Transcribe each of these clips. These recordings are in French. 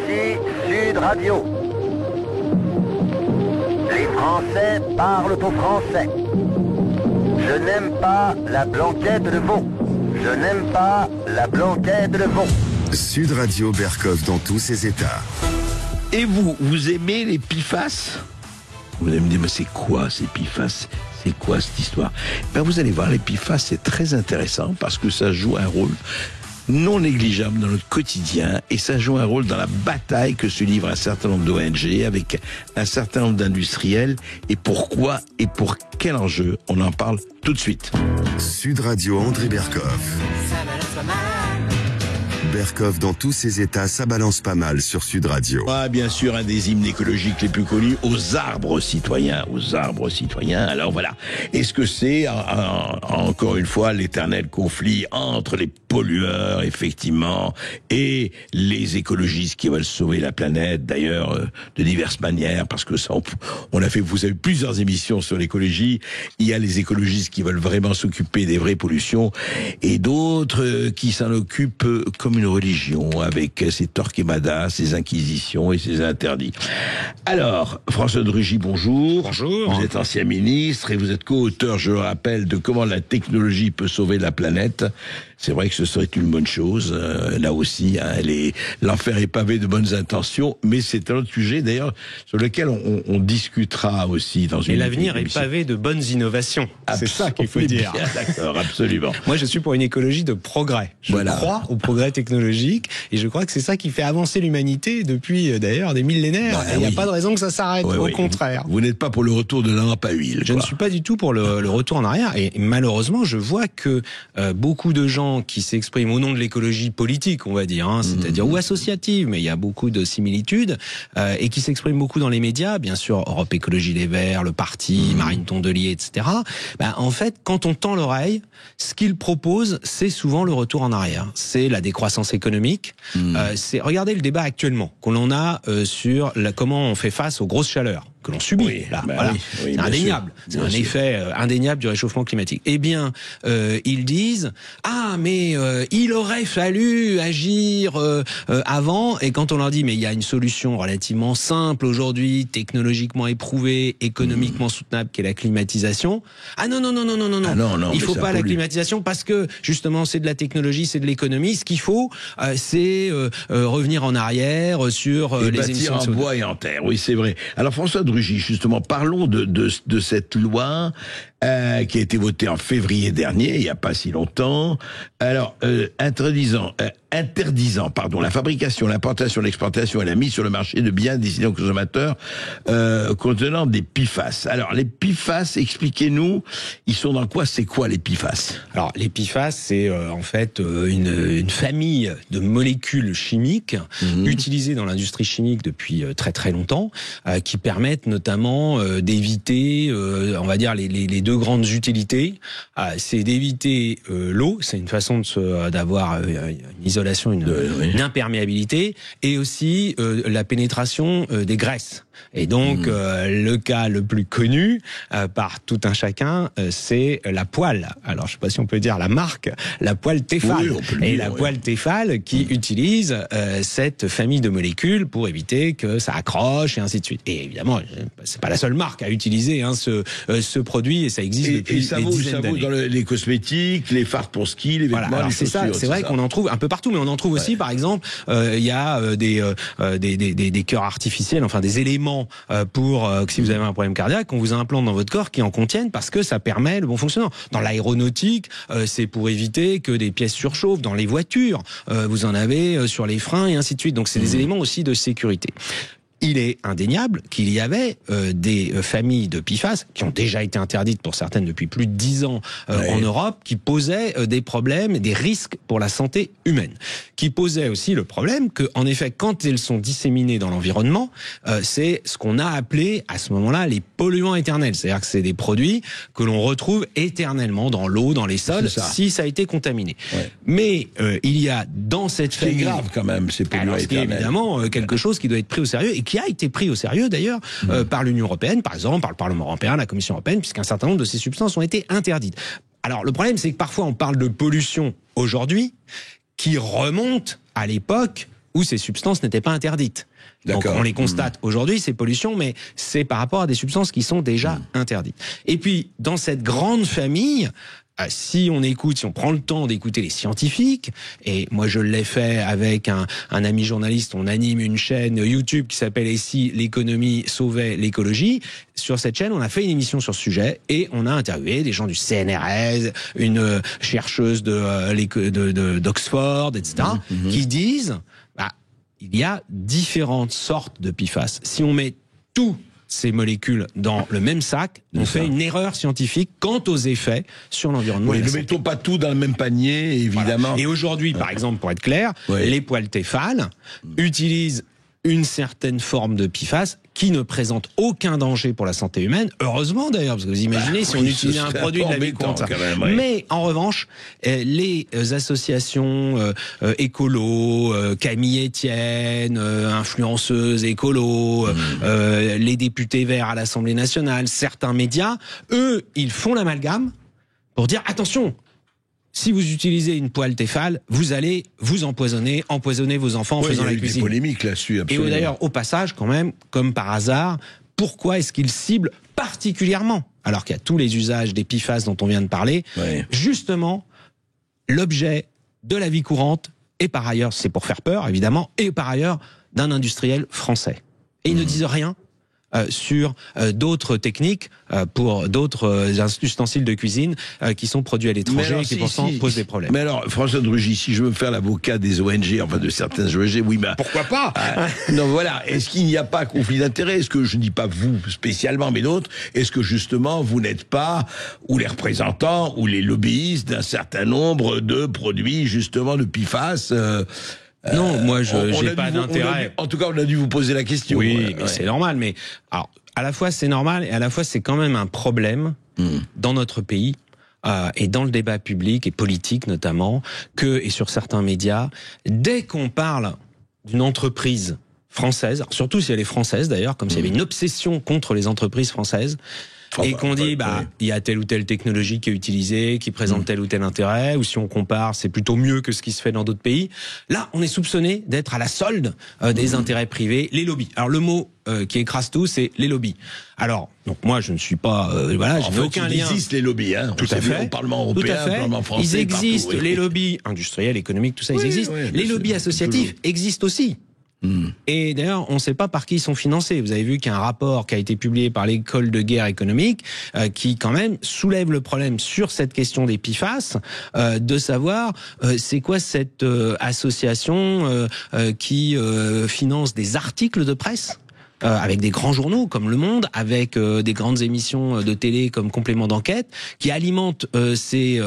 Ici Sud Radio. Les Français parlent au français. Je n'aime pas la blanquette de veau. Je n'aime pas la blanquette de veau. Sud Radio Berkov dans tous ses états. Et vous aimez les PFAS? Vous allez me dire, mais c'est quoi ces PFAS? C'est quoi cette histoire? Ben vous allez voir, les PFAS, c'est très intéressant parce que ça joue un rôle non négligeable dans notre quotidien et ça joue un rôle dans la bataille que se livrent un certain nombre d'ONG avec un certain nombre d'industriels. Et pourquoi et pour quel enjeu? On en parle tout de suite. Sud Radio André Berkov. Berkov dans tous ses états, ça balance pas mal sur Sud Radio. Ah, bien sûr, un des hymnes écologiques les plus connus, aux arbres citoyens, aux arbres citoyens. Alors voilà, est-ce que c'est encore une fois l'éternel conflit entre les pollueurs, effectivement, et les écologistes qui veulent sauver la planète, d'ailleurs, de diverses manières, parce que ça, on a fait, vous savez, plusieurs émissions sur l'écologie. Il y a les écologistes qui veulent vraiment s'occuper des vraies pollutions, et d'autres qui s'en occupent comme une religion, avec ses torquemadas, ses inquisitions et ses interdits. Alors, François de Rugy, bonjour. Bonjour. Vous êtes ancien ministre et vous êtes co-auteur, je le rappelle, de Comment la technologie peut sauver la planète. C'est vrai que ce serait une bonne chose. Là aussi, hein, l'enfer est pavé de bonnes intentions, mais c'est un autre sujet, d'ailleurs, sur lequel on discutera aussi dans une... Et l'avenir est pavé de bonnes innovations. C'est ça qu'il faut dire. D'accord, absolument. Moi, je suis pour une écologie de progrès. Je crois au progrès technologique et je crois que c'est ça qui fait avancer l'humanité depuis, d'ailleurs, des millénaires. Il n'y a pas de raison que ça s'arrête, au contraire. Vous n'êtes pas pour le retour de la lampe à huile. Je ne suis pas du tout pour le retour en arrière. Et malheureusement, je vois que beaucoup de gens qui s'expriment au nom de l'écologie politique, on va dire, hein, c'est-à-dire ou associative, mais il y a beaucoup de similitudes, et qui s'expriment beaucoup dans les médias, bien sûr, Europe Écologie Les Verts, le parti, Marine Tondelier, etc. En fait, quand on tend l'oreille, ce qu'ils proposent, c'est souvent le retour en arrière. C'est la décroissance économique. Regardez le débat actuellement qu'on en a sur comment on fait face aux grosses chaleurs que l'on subit. C'est indéniable. C'est un effet indéniable du réchauffement climatique. Eh bien, ils disent mais il aurait fallu agir avant. Et quand on leur dit mais il y a une solution relativement simple aujourd'hui, technologiquement éprouvée, économiquement soutenable, qui est la climatisation. Non. Il faut pas la climatisation parce que justement c'est de la technologie, c'est de l'économie. Ce qu'il faut, c'est revenir en arrière sur les émissions en bois et en terre. Oui, c'est vrai. Alors François de Rugy, justement, parlons de cette loi qui a été votée en février dernier, il n'y a pas si longtemps. Alors, interdisant, la fabrication, l'importation, l'exportation et la mise sur le marché de biens destinés aux consommateurs contenant des PFAS. Alors, les PFAS, expliquez-nous, ils sont dans quoi? C'est quoi les PFAS? Alors, les PFAS, c'est en fait une famille de molécules chimiques utilisées dans l'industrie chimique depuis très très longtemps, qui permettent notamment d'éviter, on va dire, les deux grandes utilités. C'est d'éviter l'eau, c'est une façon d'avoir une isolation, une imperméabilité, et aussi la pénétration des graisses. Et donc, le cas le plus connu par tout un chacun, c'est la poêle. Alors, je ne sais pas si on peut dire la marque, la poêle Tefal. La poêle Tefal qui utilise cette famille de molécules pour éviter que ça accroche et ainsi de suite. Et évidemment, c'est pas la seule marque à utiliser ce produit, et ça existe depuis des dizaines d'années. Dans les cosmétiques, les fards pour ski, les vêtements, les chaussures. C'est vrai qu'on en trouve un peu partout, mais on en trouve aussi, par exemple, il y a des cœurs artificiels, enfin des éléments pour que si vous avez un problème cardiaque, on vous implante dans votre corps qui en contiennent parce que ça permet le bon fonctionnement. Dans l'aéronautique, c'est pour éviter que des pièces surchauffent. Dans les voitures, vous en avez sur les freins et ainsi de suite. Donc c'est des éléments aussi de sécurité. Il est indéniable qu'il y avait des familles de PFAS qui ont déjà été interdites pour certaines depuis plus de 10 ans en Europe, qui posaient des problèmes, des risques pour la santé humaine, qui posaient aussi le problème que, en effet, quand elles sont disséminées dans l'environnement, c'est ce qu'on a appelé à ce moment-là les polluants éternels, c'est-à-dire que c'est des produits que l'on retrouve éternellement dans l'eau, dans les sols, si ça a été contaminé. Mais il y a dans cette famille... C'est grave quand même, ces polluants éternels. C'est évidemment quelque chose qui doit être pris au sérieux et qui a été pris au sérieux d'ailleurs par l'Union européenne, par exemple, par le Parlement européen, la Commission européenne, puisqu'un certain nombre de ces substances ont été interdites. Alors le problème, c'est que parfois on parle de pollution aujourd'hui qui remonte à l'époque où ces substances n'étaient pas interdites. Donc on les constate aujourd'hui, ces pollutions, mais c'est par rapport à des substances qui sont déjà interdites. Et puis, dans cette grande famille, si on prend le temps d'écouter les scientifiques, et moi je l'ai fait avec un ami journaliste, on anime une chaîne YouTube qui s'appelle « Et si l'économie sauvait l'écologie ?» Sur cette chaîne, on a fait une émission sur ce sujet et on a interviewé des gens du CNRS, une chercheuse d'Oxford, etc., qui disent il y a différentes sortes de PFAS. Si on met tout ces molécules dans le même sac, on fait une erreur scientifique quant aux effets sur l'environnement. Ne mettons pas tout dans le même panier, évidemment. Voilà. Et aujourd'hui, par exemple, pour être clair, les poêles Tefal utilisent une certaine forme de PFAS qui ne présente aucun danger pour la santé humaine. Heureusement d'ailleurs, parce que vous imaginez si on utilisait un produit de la vie courante. Mais en revanche, les associations écolo, Camille Etienne, influenceuses écolo, les députés verts à l'Assemblée nationale, certains médias, eux, ils font l'amalgame pour dire attention. Si vous utilisez une poêle Tefal, vous allez vous empoisonner vos enfants en faisant la cuisine. Il y a eu des polémiques là-dessus, absolument. Et d'ailleurs, au passage, quand même, comme par hasard, pourquoi est-ce qu'ils ciblent particulièrement, alors qu'il y a tous les usages des PFAS dont on vient de parler, justement, l'objet de la vie courante, et par ailleurs, c'est pour faire peur, évidemment, et par ailleurs, d'un industriel français. Et ils ne disent rien sur d'autres techniques pour d'autres ustensiles de cuisine qui sont produits à l'étranger et qui pourtant posent des problèmes. Mais alors, François de Rugy, si je veux me faire l'avocat des ONG, enfin de certaines ONG, oui, mais pourquoi pas non, voilà. Est-ce qu'il n'y a pas conflit d'intérêt? Est-ce que je ne dis pas vous spécialement, mais d'autres? Est-ce que justement vous n'êtes pas ou les représentants ou les lobbyistes d'un certain nombre de produits justement de PFAS? Non, moi je n'ai pas d'intérêt. En tout cas, on a dû vous poser la question. Oui, mais c'est normal. Mais alors, à la fois c'est normal et à la fois c'est quand même un problème dans notre pays et dans le débat public et politique notamment et sur certains médias, dès qu'on parle d'une entreprise française, surtout si elle est française d'ailleurs, comme s'il y avait une obsession contre les entreprises françaises. Et qu'on dit, il y a telle ou telle technologie qui est utilisée, qui présente tel ou tel intérêt, ou si on compare, c'est plutôt mieux que ce qui se fait dans d'autres pays. Là, on est soupçonné d'être à la solde des intérêts privés, les lobbies. Alors le mot qui écrase tout, c'est les lobbies. Alors, donc moi, je ne suis pas, voilà, je n'ai aucun lien. Il existe les lobbies, hein. Tout à fait. Au Parlement européen, au Parlement français. Ils existent, les lobbies industriels, économiques, tout ça, ils existent. Les lobbies associatifs existent aussi. Et d'ailleurs, on ne sait pas par qui ils sont financés. Vous avez vu qu'il y a un rapport qui a été publié par l'école de guerre économique qui quand même soulève le problème sur cette question des PFAS, de savoir c'est quoi cette association qui finance des articles de presse avec des grands journaux comme Le Monde, avec des grandes émissions de télé comme Complément d'enquête, qui alimentent ces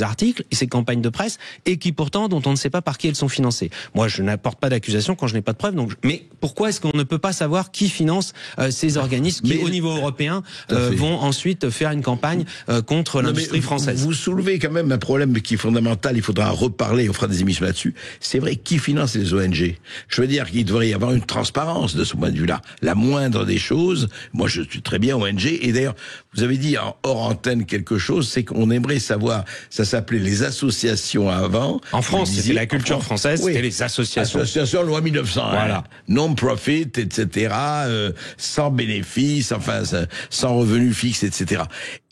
articles et ces campagnes de presse, et qui pourtant, dont on ne sait pas par qui elles sont financées. Moi, je n'apporte pas d'accusation quand je n'ai pas de preuves. Donc, mais pourquoi est-ce qu'on ne peut pas savoir qui finance ces organismes qui, au niveau européen, vont ensuite faire une campagne contre l'industrie française? Vous soulevez quand même un problème qui est fondamental. Il faudra en reparler. On fera des émissions là-dessus. C'est vrai, qui finance les ONG? Je veux dire qu'il devrait y avoir une transparence de ce point de vue-là. La moindre des choses, moi je suis très bien ONG, et d'ailleurs, vous avez dit en hors antenne quelque chose, c'est qu'on aimerait savoir, ça s'appelait les associations avant. En France, c'était la culture française, c'était les associations. Associations loi 1900, voilà. Hein, non-profit, etc., sans bénéfice, enfin, sans revenus fixes, etc.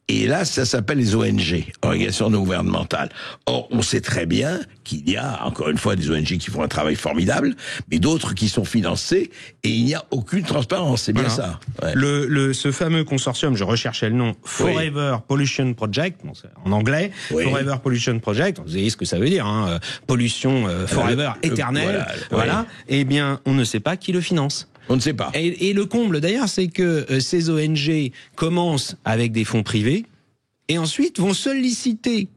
Et là, ça s'appelle les ONG, organisations non gouvernementales. Or, on sait très bien qu'il y a, encore une fois, des ONG qui font un travail formidable, mais d'autres qui sont financées, et il n'y a aucune transparence, c'est bien ça. Ouais. Ce fameux consortium, je recherchais le nom, Forever Pollution Project, en anglais, Forever Pollution Project, vous voyez ce que ça veut dire, hein, pollution forever, éternelle, voilà. Eh bien, on ne sait pas qui le finance. On ne sait pas. Et le comble d'ailleurs, c'est que ces ONG commencent avec des fonds privés et ensuite vont solliciter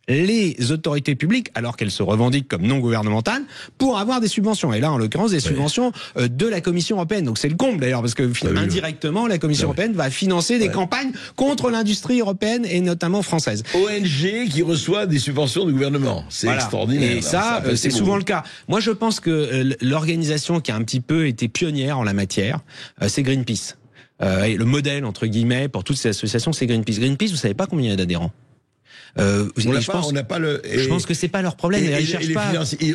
les autorités publiques, alors qu'elles se revendiquent comme non gouvernementales, pour avoir des subventions. Et là, en l'occurrence, des subventions de la Commission européenne. Donc c'est le comble d'ailleurs, parce que indirectement, la Commission européenne va financer des campagnes contre l'industrie européenne et notamment française. ONG qui reçoit des subventions du gouvernement. C'est extraordinaire. Et ça c'est souvent le cas. Moi, je pense que l'organisation qui a un petit peu été pionnière en la matière, c'est Greenpeace. Et le modèle, entre guillemets, pour toutes ces associations, c'est Greenpeace. Greenpeace, vous savez pas combien il y a d'adhérents? On n'a pas le. Je pense que c'est pas leur problème. Ils cherchent pas.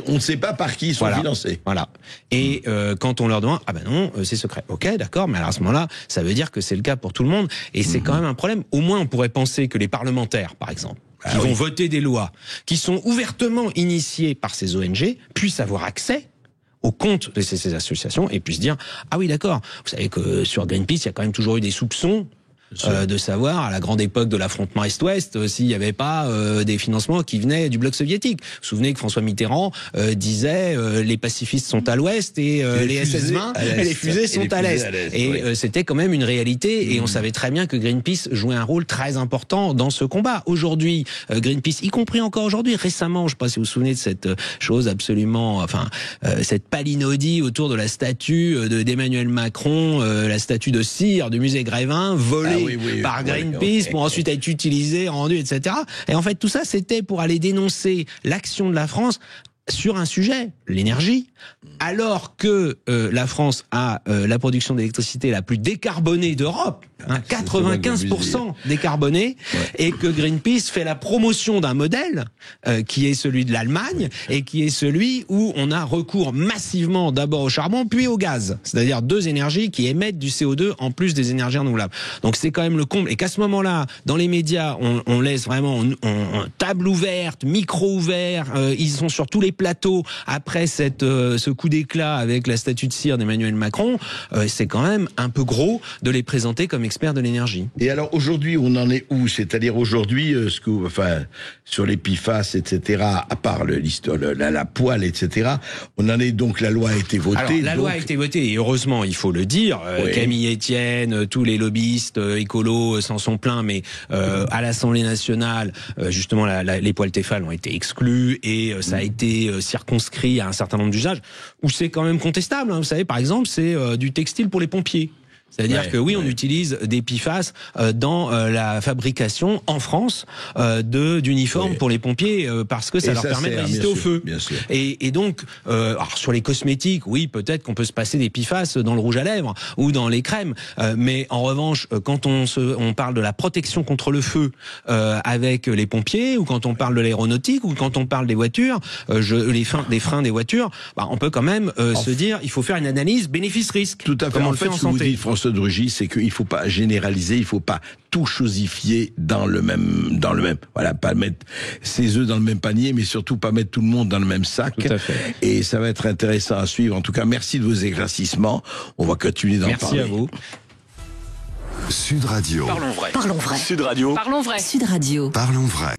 On ne sait pas par qui ils sont financés. Voilà. Et quand on leur demande, ah ben non, c'est secret. Ok, d'accord, mais alors à ce moment-là, ça veut dire que c'est le cas pour tout le monde. Et c'est quand même un problème. Au moins, on pourrait penser que les parlementaires, par exemple, qui vont voter des lois, qui sont ouvertement initiées par ces ONG, puissent avoir accès aux comptes de ces associations et puissent dire, ah oui, d'accord. Vous savez que sur Greenpeace, il y a quand même toujours eu des soupçons. De savoir à la grande époque de l'affrontement Est-Ouest s'il n'y avait pas des financements qui venaient du bloc soviétique. Vous vous souvenez que François Mitterrand disait les pacifistes sont à l'Ouest et les SS-20 et les fusées sont à l'Est. Et c'était quand même une réalité et on savait très bien que Greenpeace jouait un rôle très important dans ce combat. Aujourd'hui, Greenpeace, y compris encore aujourd'hui, récemment, je ne sais pas si vous vous souvenez de cette chose absolument, cette palinodie autour de la statue d'Emmanuel Macron, la statue de cire du musée Grévin, volée par Greenpeace pour ensuite être utilisé, rendu, etc. Et en fait, tout ça, c'était pour aller dénoncer l'action de la France sur un sujet, l'énergie, alors que la France a la production d'électricité la plus décarbonée d'Europe, 95% décarbonée, et que Greenpeace fait la promotion d'un modèle qui est celui de l'Allemagne et qui est celui où on a recours massivement d'abord au charbon puis au gaz, c'est-à-dire deux énergies qui émettent du CO2 en plus des énergies renouvelables. Donc c'est quand même le comble, et qu'à ce moment-là, dans les médias, on laisse vraiment table ouverte, micro ouvert, ils sont sur tous les plateaux après ce coup d'éclat avec la statue de cire d'Emmanuel Macron, c'est quand même un peu gros de les présenter comme experts de l'énergie. Et alors aujourd'hui, on en est où? C'est-à-dire aujourd'hui, sur les PFAS, etc., à part la poêle, etc., on en est donc, la loi a été votée. Alors, la loi a été votée, et heureusement, il faut le dire, Camille Etienne, tous les lobbyistes écolos s'en sont plaints, mais à l'Assemblée nationale, justement, les poêles Tefal ont été exclus, et ça a été circonscrit à un certain nombre d'usages, où c'est quand même contestable. Vous savez, par exemple, c'est du textile pour les pompiers. C'est-à-dire que on utilise des PFAS dans la fabrication en France d'uniformes pour les pompiers parce que ça leur permet de résister au feu. Et donc, alors sur les cosmétiques, oui, peut-être qu'on peut se passer des PFAS dans le rouge à lèvres ou dans les crèmes, mais en revanche, quand on parle de la protection contre le feu avec les pompiers, ou quand on parle de l'aéronautique, ou quand on parle des voitures, des freins des voitures, on peut quand même se dire, il faut faire une analyse bénéfice-risque. Tout à fait. Comme on en le fait fait, en ce que vous santé. dites, François de Rugy, c'est qu'il faut pas généraliser, il faut pas tout chosifier dans le même, voilà, pas mettre ses œufs dans le même panier, mais surtout pas mettre tout le monde dans le même sac. Tout à fait. Et ça va être intéressant à suivre. En tout cas, merci de vos éclaircissements. On va continuer d'en parler. Merci à vous. Sud Radio. Parlons vrai. Parlons vrai. Sud Radio. Parlons vrai. Sud Radio. Parlons vrai.